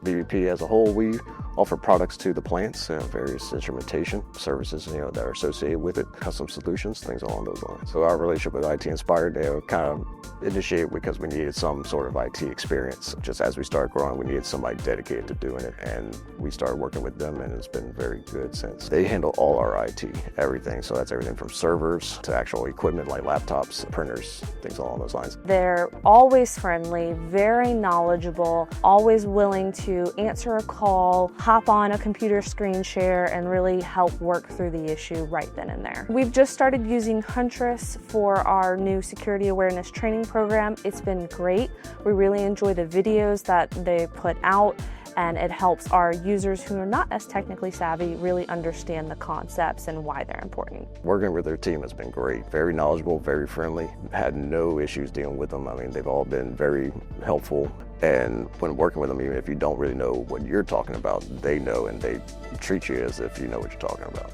BBP as a whole, we offer products to the plants, various instrumentation services, that are associated with it, custom solutions, things along those lines. So our relationship with ITinspired, they were kind of initiated because we needed some sort of IT experience. Just as we started growing, we needed somebody dedicated to doing it, and we started working with them, and it's been very good since. They handle all our IT, everything. So that's everything from servers to actual equipment like laptops, printers, things along those lines. They're always friendly, very knowledgeable, always willing to answer a call, hop on a computer screen share, and really help work through the issue right then and there. We've just started using Huntress for our new security awareness training program. It's been great. We really enjoy the videos that they put out, and it helps our users who are not as technically savvy really understand the concepts and why they're important. Working with their team has been great. Very knowledgeable, very friendly. Had no issues dealing with them. I mean, they've all been very helpful. And when working with them, even if you don't really know what you're talking about, they know, and they treat you as if you know what you're talking about.